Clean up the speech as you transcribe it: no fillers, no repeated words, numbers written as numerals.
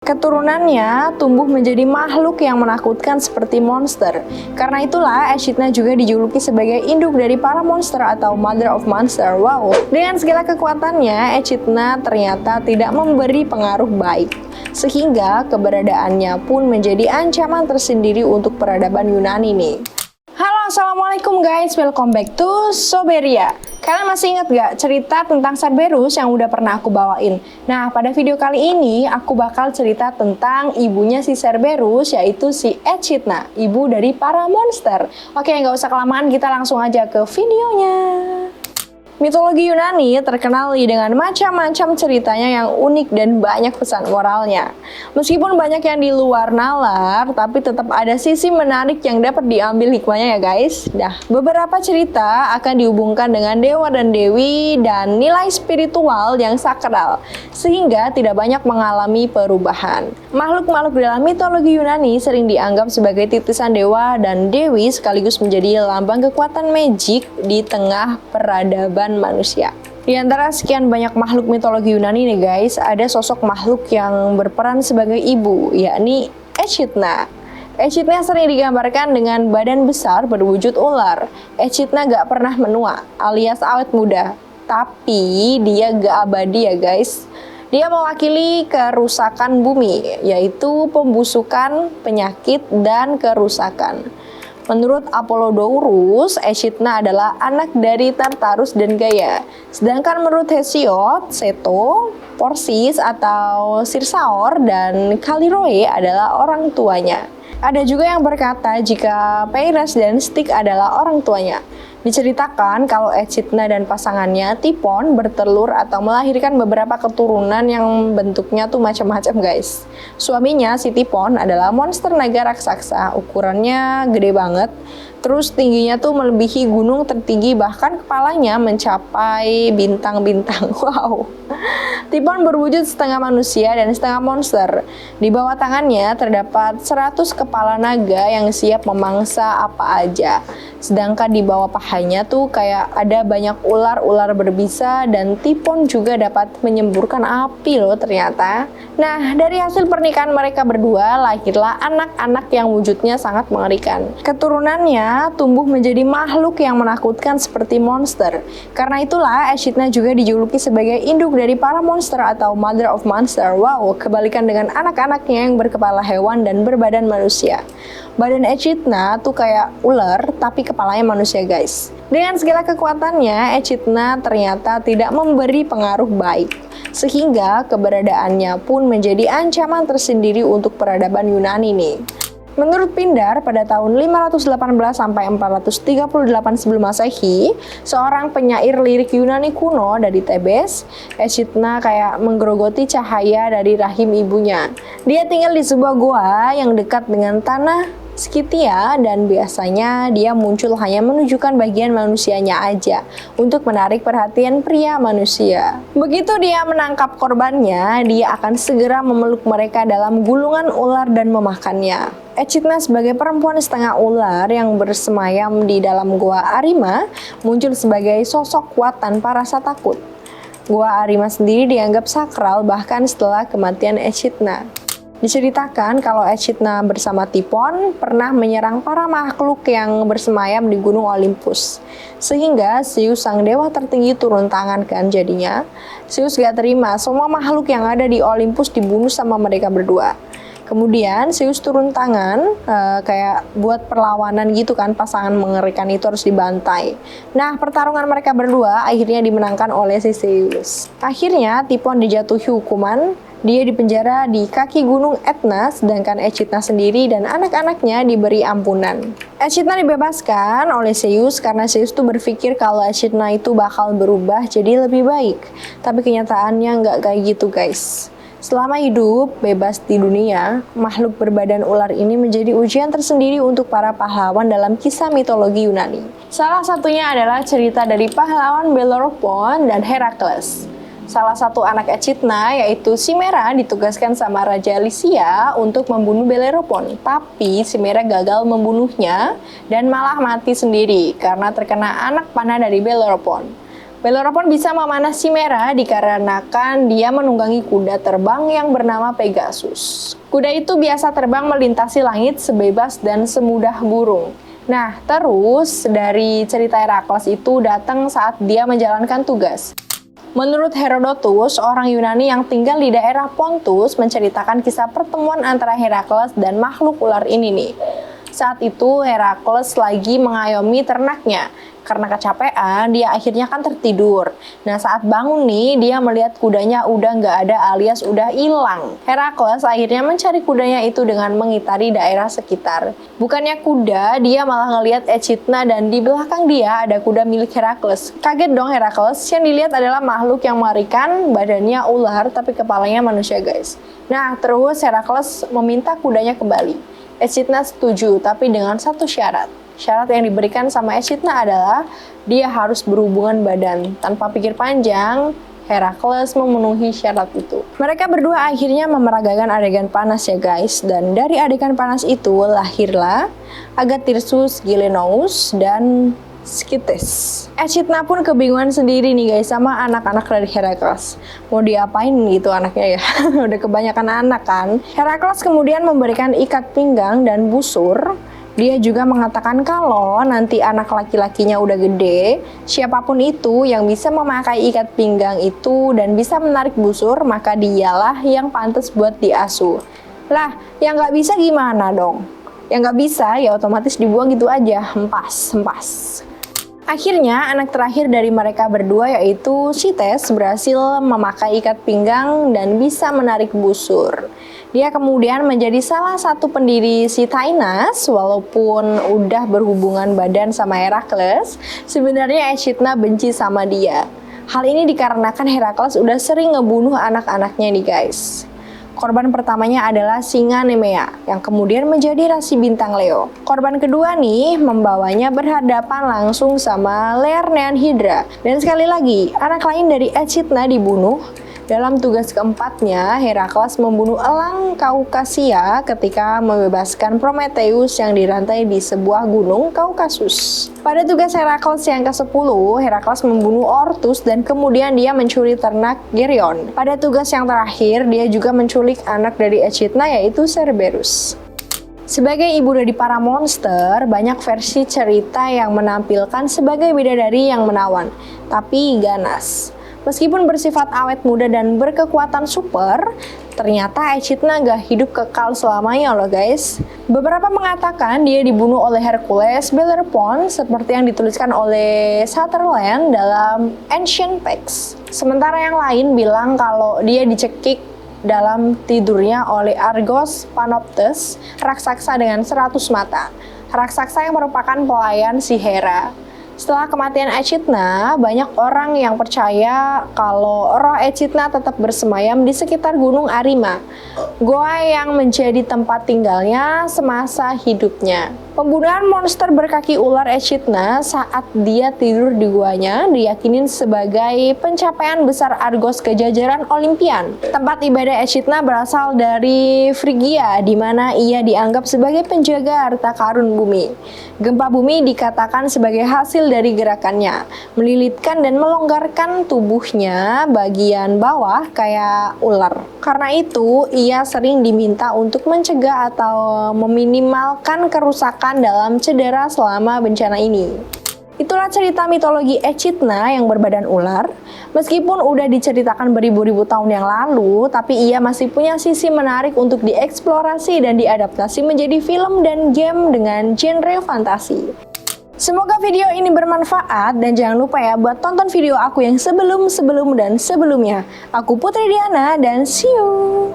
Keturunannya tumbuh menjadi makhluk yang menakutkan seperti monster. Karena itulah Echidna juga dijuluki sebagai induk dari para monster atau Mother of Monster. Wow, dengan segala kekuatannya, Echidna ternyata tidak memberi pengaruh baik. Sehingga keberadaannya pun menjadi ancaman tersendiri untuk peradaban Yunani nih. Halo, assalamualaikum guys, welcome back to Soberia. Kalian masih ingat gak cerita tentang Cerberus yang udah pernah aku bawain? Nah, pada video kali ini aku bakal cerita tentang ibunya si Cerberus, yaitu si Echidna, ibu dari para monster. Oke, nggak usah kelamaan, kita langsung aja ke videonya. Mitologi Yunani terkenal dengan macam-macam ceritanya yang unik dan banyak pesan moralnya. Meskipun banyak yang di luar nalar, tapi tetap ada sisi menarik yang dapat diambil hikmahnya ya guys. Nah, beberapa cerita akan dihubungkan dengan dewa dan dewi dan nilai spiritual yang sakral, sehingga tidak banyak mengalami perubahan. Makhluk-makhluk dalam mitologi Yunani sering dianggap sebagai titisan dewa dan dewi sekaligus menjadi lambang kekuatan magic di tengah peradaban manusia. Di antara sekian banyak makhluk mitologi Yunani nih guys, ada sosok makhluk yang berperan sebagai ibu, yakni Echidna. Echidna sering digambarkan dengan badan besar berwujud ular. Echidna gak pernah menua, alias awet muda. Tapi dia gak abadi ya guys. Dia mewakili kerusakan bumi, yaitu pembusukan, penyakit, dan kerusakan. Menurut Apollodorus, Echidna adalah anak dari Tartarus dan Gaia. Sedangkan menurut Hesiod, Seto, Porsis atau Sirsaor dan Kaliroe adalah orang tuanya. Ada juga yang berkata jika Peiras dan Styx adalah orang tuanya. Diceritakan kalau Echidna dan pasangannya Typhon bertelur atau melahirkan beberapa keturunan yang bentuknya tuh macam-macam guys. Suaminya si Typhon adalah monster naga raksasa, ukurannya gede banget. Terus tingginya tuh melebihi gunung tertinggi, bahkan kepalanya mencapai bintang-bintang. Wow. Typhon berwujud setengah manusia dan setengah monster. Di bawah tangannya terdapat 100 kepala naga yang siap memangsa apa aja. Sedangkan di bawah pahanya tuh kayak ada banyak ular-ular berbisa dan Typhon juga dapat menyemburkan api loh ternyata. Nah, dari hasil pernikahan mereka berdua lahirlah anak-anak yang wujudnya sangat mengerikan. Keturunannya tumbuh menjadi makhluk yang menakutkan seperti monster. Karena itulah Echidna juga dijuluki sebagai induk dari para monster atau Mother of Monster. Wow, kebalikan dengan anak-anaknya yang berkepala hewan dan berbadan manusia. Badan Echidna tuh kayak ular, tapi kepalanya manusia guys. Dengan segala kekuatannya, Echidna ternyata tidak memberi pengaruh baik. Sehingga keberadaannya pun menjadi ancaman tersendiri untuk peradaban Yunani nih. Menurut Pindar, pada tahun 518 sampai 438 sebelum Masehi, seorang penyair lirik Yunani kuno dari Tebes, Echidna kayak menggerogoti cahaya dari rahim ibunya. Dia tinggal di sebuah goa yang dekat dengan tanah Skythia dan biasanya dia muncul hanya menunjukkan bagian manusianya aja untuk menarik perhatian pria manusia. Begitu dia menangkap korbannya, dia akan segera memeluk mereka dalam gulungan ular dan memakannya. Echidna sebagai perempuan setengah ular yang bersemayam di dalam goa Arima muncul sebagai sosok kuat tanpa rasa takut. Goa Arima sendiri dianggap sakral bahkan setelah kematian Echidna. Diceritakan kalau Echidna bersama Typhon pernah menyerang para makhluk yang bersemayam di Gunung Olympus. Sehingga Zeus sang dewa tertinggi turun tangan kan jadinya. Zeus gak terima semua makhluk yang ada di Olympus dibunuh sama mereka berdua. Kemudian Zeus turun tangan kayak buat perlawanan gitu kan, pasangan mengerikan itu harus dibantai. Nah, pertarungan mereka berdua akhirnya dimenangkan oleh si Zeus. Akhirnya Typhon dijatuhi hukuman. Dia dipenjara di kaki gunung Etna, sedangkan Echidna sendiri dan anak-anaknya diberi ampunan. Echidna dibebaskan oleh Zeus karena Zeus tuh berpikir kalau Echidna itu bakal berubah jadi lebih baik. Tapi kenyataannya nggak kayak gitu guys. Selama hidup bebas di dunia, makhluk berbadan ular ini menjadi ujian tersendiri untuk para pahlawan dalam kisah mitologi Yunani. Salah satunya adalah cerita dari pahlawan Bellerophon dan Herakles. Salah satu anak Echidna yaitu Chimera ditugaskan sama Raja Lycia untuk membunuh Bellerophon. Tapi Chimera gagal membunuhnya dan malah mati sendiri karena terkena anak panah dari Bellerophon. Bellerophon bisa memanah Chimera dikarenakan dia menunggangi kuda terbang yang bernama Pegasus. Kuda itu biasa terbang melintasi langit sebebas dan semudah burung. Nah, terus dari cerita Herakles itu datang saat dia menjalankan tugas. Menurut Herodotus, orang Yunani yang tinggal di daerah Pontus menceritakan kisah pertemuan antara Herakles dan makhluk ular ini nih. Saat itu Herakles lagi mengayomi ternaknya. Karena kecapean, dia akhirnya kan tertidur. Nah, saat bangun nih, dia melihat kudanya udah nggak ada alias udah hilang. Herakles akhirnya mencari kudanya itu dengan mengitari daerah sekitar. Bukannya kuda, dia malah ngelihat Echidna dan di belakang dia ada kuda milik Herakles. Kaget dong Herakles, yang dilihat adalah makhluk yang mengerikan, badannya ular tapi kepalanya manusia guys. Nah, terus Herakles meminta kudanya kembali. Echidna setuju, tapi dengan satu syarat. Syarat yang diberikan sama Echidna adalah dia harus berhubungan badan. Tanpa pikir panjang, Herakles memenuhi syarat itu. Mereka berdua akhirnya memeragakan adegan panas ya guys. Dan dari adegan panas itu lahirlah Agathyrsus, Gilenous, dan Skythes. Echidna pun kebingungan sendiri nih guys sama anak-anak dari Herakles. Mau diapain gitu anaknya ya? Udah kebanyakan anak kan. Herakles kemudian memberikan ikat pinggang dan busur. Dia juga mengatakan kalau nanti anak laki-lakinya udah gede, siapapun itu yang bisa memakai ikat pinggang itu dan bisa menarik busur, maka dialah yang pantas buat diasuh. Lah, yang nggak bisa gimana dong? Yang nggak bisa ya otomatis dibuang gitu aja, hempas. Akhirnya, anak terakhir dari mereka berdua yaitu Skythes berhasil memakai ikat pinggang dan bisa menarik busur. Dia kemudian menjadi salah satu pendiri Sitainas, walaupun udah berhubungan badan sama Herakles, sebenarnya Echidna benci sama dia. Hal ini dikarenakan Herakles udah sering ngebunuh anak-anaknya nih guys. Korban pertamanya adalah singa Nemea, yang kemudian menjadi rasi bintang Leo. Korban kedua nih, membawanya berhadapan langsung sama Lernean Hydra. Dan sekali lagi, anak lain dari Echidna dibunuh. Dalam tugas keempatnya, Herakles membunuh elang Kaukasia ketika membebaskan Prometheus yang dirantai di sebuah gunung Kaukasus. Pada tugas Herakles yang ke-10, Herakles membunuh Ortus dan kemudian dia mencuri ternak Geryon. Pada tugas yang terakhir, dia juga menculik anak dari Echidna yaitu Cerberus. Sebagai ibu dari para monster, banyak versi cerita yang menampilkan sebagai bidadari yang menawan, tapi ganas. Meskipun bersifat awet muda dan berkekuatan super, ternyata Echidna gak hidup kekal selamanya loh guys. Beberapa mengatakan dia dibunuh oleh Hercules Bellerophon seperti yang dituliskan oleh Sutherland dalam Ancient Texts. Sementara yang lain bilang kalau dia dicekik dalam tidurnya oleh Argos Panoptes, raksasa dengan 100 mata. Raksasa yang merupakan pelayan si Hera. Setelah kematian Echidna, banyak orang yang percaya kalau roh Echidna tetap bersemayam di sekitar Gunung Arima, goa yang menjadi tempat tinggalnya semasa hidupnya. Pembunuhan monster berkaki ular Echidna saat dia tidur di guanya diyakinin sebagai pencapaian besar Argos ke jajaran Olimpian. Tempat ibadah Echidna berasal dari Frigia, di mana ia dianggap sebagai penjaga harta karun bumi. Gempa bumi dikatakan sebagai hasil dari gerakannya, melilitkan dan melonggarkan tubuhnya bagian bawah kayak ular. Karena itu, ia sering diminta untuk mencegah atau meminimalkan kerusakan dalam cedera selama bencana ini. Itulah cerita mitologi Echidna yang berbadan ular. Meskipun udah diceritakan beribu-ribu tahun yang lalu, tapi ia masih punya sisi menarik untuk dieksplorasi dan diadaptasi menjadi film dan game dengan genre fantasi. Semoga video ini bermanfaat dan jangan lupa ya buat tonton video aku yang sebelum dan sebelumnya. Aku Putri Diana dan see you!